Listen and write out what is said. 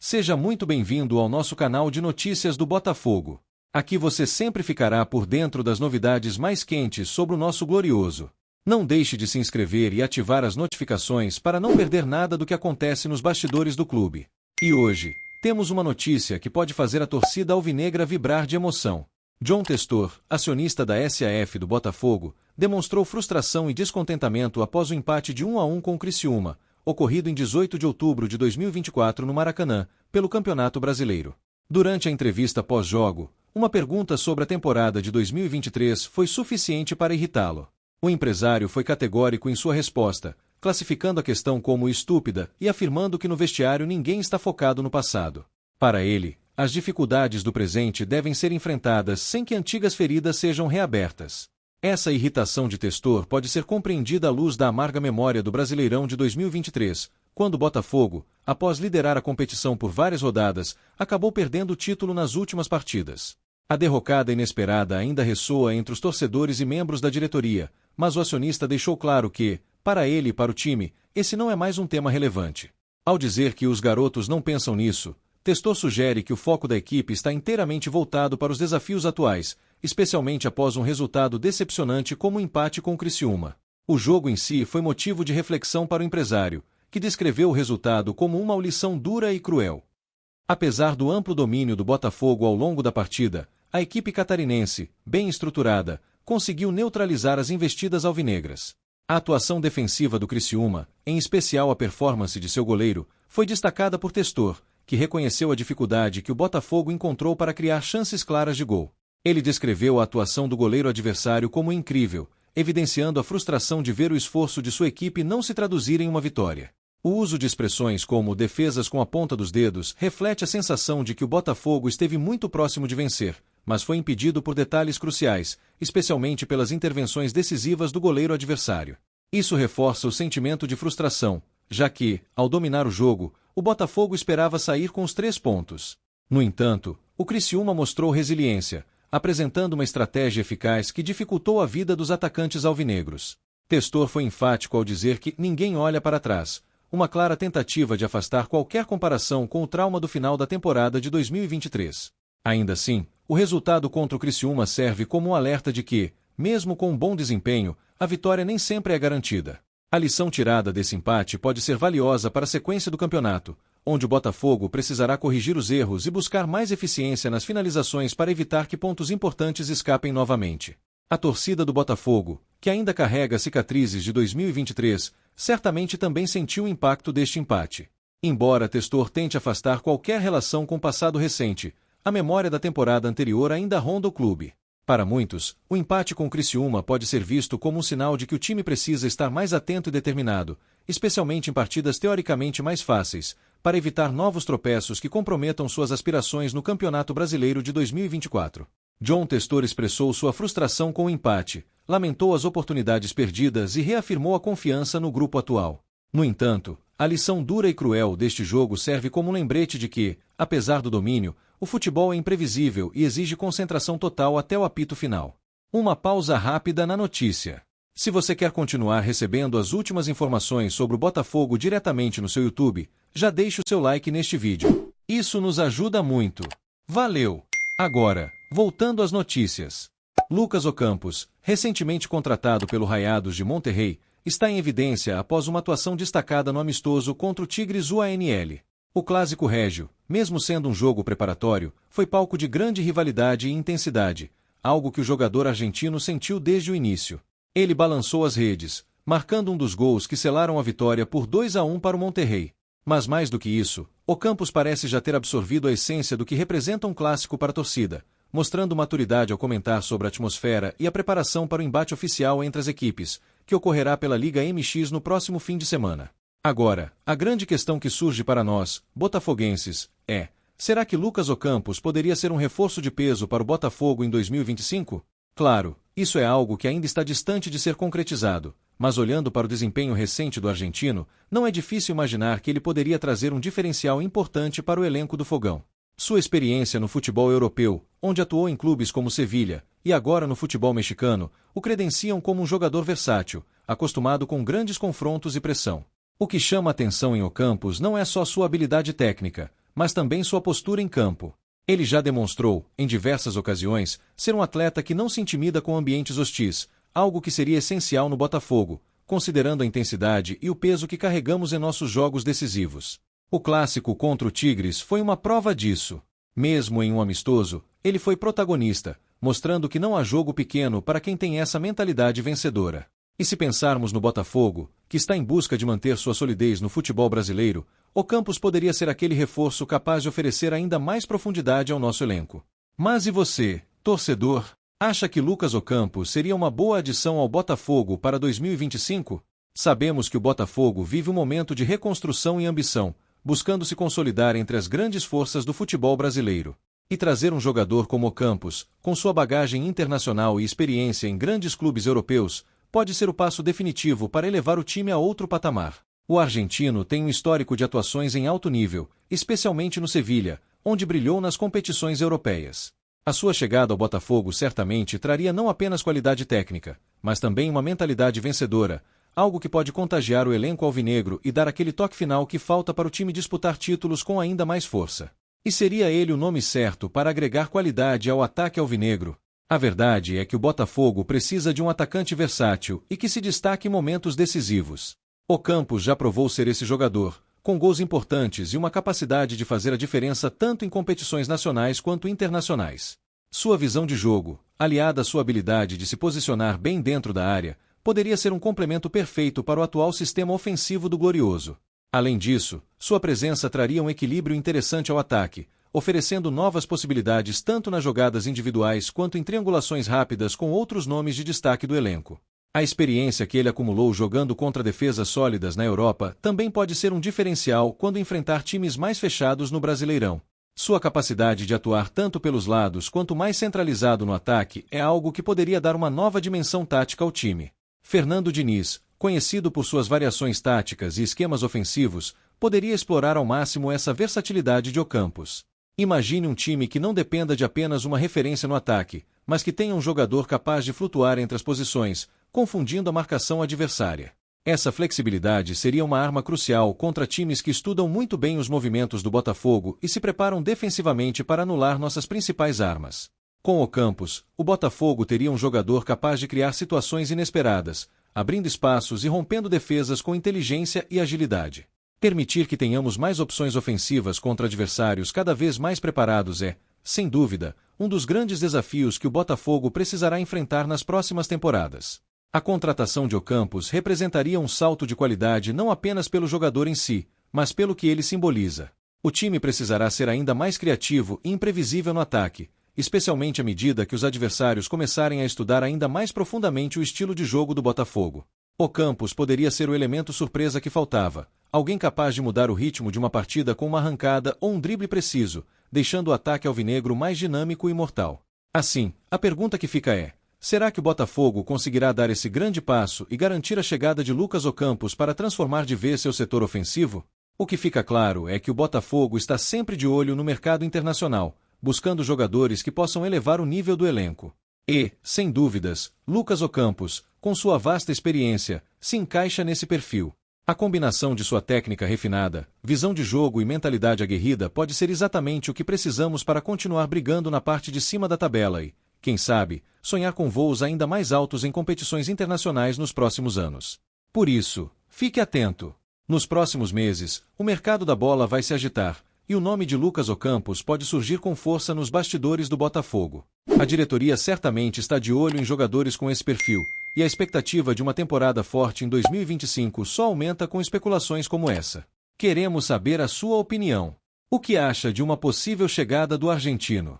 Seja muito bem-vindo ao nosso canal de notícias do Botafogo. Aqui você sempre ficará por dentro das novidades mais quentes sobre o nosso glorioso. Não deixe de se inscrever e ativar as notificações para não perder nada do que acontece nos bastidores do clube. E hoje, temos uma notícia que pode fazer a torcida alvinegra vibrar de emoção. John Testor, acionista da SAF do Botafogo, demonstrou frustração e descontentamento após o empate de 1-1 com o Criciúma, ocorrido em 18 de outubro de 2024 no Maracanã, pelo Campeonato Brasileiro. Durante a entrevista pós-jogo, uma pergunta sobre a temporada de 2023 foi suficiente para irritá-lo. O empresário foi categórico em sua resposta, classificando a questão como estúpida e afirmando que no vestiário ninguém está focado no passado. Para ele, as dificuldades do presente devem ser enfrentadas sem que antigas feridas sejam reabertas. Essa irritação de Testor pode ser compreendida à luz da amarga memória do Brasileirão de 2023, quando o Botafogo, após liderar a competição por várias rodadas, acabou perdendo o título nas últimas partidas. A derrocada inesperada ainda ressoa entre os torcedores e membros da diretoria, mas o acionista deixou claro que, para ele e para o time, esse não é mais um tema relevante. Ao dizer que os garotos não pensam nisso, Testor sugere que o foco da equipe está inteiramente voltado para os desafios atuais, especialmente após um resultado decepcionante como o empate com o Criciúma. O jogo em si foi motivo de reflexão para o empresário, que descreveu o resultado como uma lição dura e cruel. Apesar do amplo domínio do Botafogo ao longo da partida, a equipe catarinense, bem estruturada, conseguiu neutralizar as investidas alvinegras. A atuação defensiva do Criciúma, em especial a performance de seu goleiro, foi destacada por Testor, que reconheceu a dificuldade que o Botafogo encontrou para criar chances claras de gol. Ele descreveu a atuação do goleiro adversário como incrível, evidenciando a frustração de ver o esforço de sua equipe não se traduzir em uma vitória. O uso de expressões como defesas com a ponta dos dedos reflete a sensação de que o Botafogo esteve muito próximo de vencer, mas foi impedido por detalhes cruciais, especialmente pelas intervenções decisivas do goleiro adversário. Isso reforça o sentimento de frustração, já que, ao dominar o jogo, o Botafogo esperava sair com os 3 pontos. No entanto, o Criciúma mostrou resiliência, apresentando uma estratégia eficaz que dificultou a vida dos atacantes alvinegros. Testor foi enfático ao dizer que ninguém olha para trás, uma clara tentativa de afastar qualquer comparação com o trauma do final da temporada de 2023. Ainda assim, o resultado contra o Criciúma serve como um alerta de que, mesmo com um bom desempenho, a vitória nem sempre é garantida. A lição tirada desse empate pode ser valiosa para a sequência do campeonato, onde o Botafogo precisará corrigir os erros e buscar mais eficiência nas finalizações para evitar que pontos importantes escapem novamente. A torcida do Botafogo, que ainda carrega cicatrizes de 2023, certamente também sentiu o impacto deste empate. Embora Testor tente afastar qualquer relação com o passado recente, a memória da temporada anterior ainda ronda o clube. Para muitos, o empate com o Criciúma pode ser visto como um sinal de que o time precisa estar mais atento e determinado, especialmente em partidas teoricamente mais fáceis, para evitar novos tropeços que comprometam suas aspirações no Campeonato Brasileiro de 2024. John Testor expressou sua frustração com o empate, lamentou as oportunidades perdidas e reafirmou a confiança no grupo atual. No entanto, a lição dura e cruel deste jogo serve como um lembrete de que, apesar do domínio, o futebol é imprevisível e exige concentração total até o apito final. Uma pausa rápida na notícia. Se você quer continuar recebendo as últimas informações sobre o Botafogo diretamente no seu YouTube, já deixe o seu like neste vídeo. Isso nos ajuda muito. Valeu! Agora, voltando às notícias. Lucas Ocampos, recentemente contratado pelo Rayados de Monterrey, está em evidência após uma atuação destacada no amistoso contra o Tigres UANL. O clássico régio, mesmo sendo um jogo preparatório, foi palco de grande rivalidade e intensidade, algo que o jogador argentino sentiu desde o início. Ele balançou as redes, marcando um dos gols que selaram a vitória por 2-1 para o Monterrey. Mas mais do que isso, Ocampos parece já ter absorvido a essência do que representa um clássico para a torcida, mostrando maturidade ao comentar sobre a atmosfera e a preparação para o embate oficial entre as equipes, que ocorrerá pela Liga MX no próximo fim de semana. Agora, a grande questão que surge para nós, botafoguenses, é: será que Lucas Ocampos poderia ser um reforço de peso para o Botafogo em 2025? Claro, isso é algo que ainda está distante de ser concretizado, mas olhando para o desempenho recente do argentino, não é difícil imaginar que ele poderia trazer um diferencial importante para o elenco do Fogão. Sua experiência no futebol europeu, onde atuou em clubes como Sevilha, e agora no futebol mexicano, o credenciam como um jogador versátil, acostumado com grandes confrontos e pressão. O que chama a atenção em Ocampos não é só sua habilidade técnica, mas também sua postura em campo. Ele já demonstrou, em diversas ocasiões, ser um atleta que não se intimida com ambientes hostis, algo que seria essencial no Botafogo, considerando a intensidade e o peso que carregamos em nossos jogos decisivos. O clássico contra o Tigres foi uma prova disso. Mesmo em um amistoso, ele foi protagonista, mostrando que não há jogo pequeno para quem tem essa mentalidade vencedora. E se pensarmos no Botafogo, que está em busca de manter sua solidez no futebol brasileiro, Ocampos poderia ser aquele reforço capaz de oferecer ainda mais profundidade ao nosso elenco. Mas e você, torcedor? Acha que Lucas Ocampos seria uma boa adição ao Botafogo para 2025? Sabemos que o Botafogo vive um momento de reconstrução e ambição, buscando se consolidar entre as grandes forças do futebol brasileiro. E trazer um jogador como Ocampos, com sua bagagem internacional e experiência em grandes clubes europeus, pode ser o passo definitivo para elevar o time a outro patamar. O argentino tem um histórico de atuações em alto nível, especialmente no Sevilha, onde brilhou nas competições europeias. A sua chegada ao Botafogo certamente traria não apenas qualidade técnica, mas também uma mentalidade vencedora, algo que pode contagiar o elenco alvinegro e dar aquele toque final que falta para o time disputar títulos com ainda mais força. E seria ele o nome certo para agregar qualidade ao ataque alvinegro? A verdade é que o Botafogo precisa de um atacante versátil e que se destaque em momentos decisivos. Ocampos já provou ser esse jogador, com gols importantes e uma capacidade de fazer a diferença tanto em competições nacionais quanto internacionais. Sua visão de jogo, aliada à sua habilidade de se posicionar bem dentro da área, poderia ser um complemento perfeito para o atual sistema ofensivo do Glorioso. Além disso, sua presença traria um equilíbrio interessante ao ataque, oferecendo novas possibilidades tanto nas jogadas individuais quanto em triangulações rápidas com outros nomes de destaque do elenco. A experiência que ele acumulou jogando contra defesas sólidas na Europa também pode ser um diferencial quando enfrentar times mais fechados no Brasileirão. Sua capacidade de atuar tanto pelos lados quanto mais centralizado no ataque é algo que poderia dar uma nova dimensão tática ao time. Fernando Diniz, conhecido por suas variações táticas e esquemas ofensivos, poderia explorar ao máximo essa versatilidade de Ocampos. Imagine um time que não dependa de apenas uma referência no ataque, mas que tenha um jogador capaz de flutuar entre as posições, confundindo a marcação adversária. Essa flexibilidade seria uma arma crucial contra times que estudam muito bem os movimentos do Botafogo e se preparam defensivamente para anular nossas principais armas. Com Ocampos, o Botafogo teria um jogador capaz de criar situações inesperadas, abrindo espaços e rompendo defesas com inteligência e agilidade. Permitir que tenhamos mais opções ofensivas contra adversários cada vez mais preparados é, sem dúvida, um dos grandes desafios que o Botafogo precisará enfrentar nas próximas temporadas. A contratação de Ocampos representaria um salto de qualidade não apenas pelo jogador em si, mas pelo que ele simboliza. O time precisará ser ainda mais criativo e imprevisível no ataque, especialmente à medida que os adversários começarem a estudar ainda mais profundamente o estilo de jogo do Botafogo. Ocampos poderia ser o elemento surpresa que faltava, alguém capaz de mudar o ritmo de uma partida com uma arrancada ou um drible preciso, deixando o ataque alvinegro mais dinâmico e mortal. Assim, a pergunta que fica é: será que o Botafogo conseguirá dar esse grande passo e garantir a chegada de Lucas Ocampos para transformar de vez seu setor ofensivo? O que fica claro é que o Botafogo está sempre de olho no mercado internacional, buscando jogadores que possam elevar o nível do elenco. E, sem dúvidas, Lucas Ocampos, com sua vasta experiência, se encaixa nesse perfil. A combinação de sua técnica refinada, visão de jogo e mentalidade aguerrida pode ser exatamente o que precisamos para continuar brigando na parte de cima da tabela e, quem sabe, sonhar com voos ainda mais altos em competições internacionais nos próximos anos. Por isso, fique atento. Nos próximos meses, o mercado da bola vai se agitar, e o nome de Lucas Ocampos pode surgir com força nos bastidores do Botafogo. A diretoria certamente está de olho em jogadores com esse perfil, e a expectativa de uma temporada forte em 2025 só aumenta com especulações como essa. Queremos saber a sua opinião. O que acha de uma possível chegada do argentino?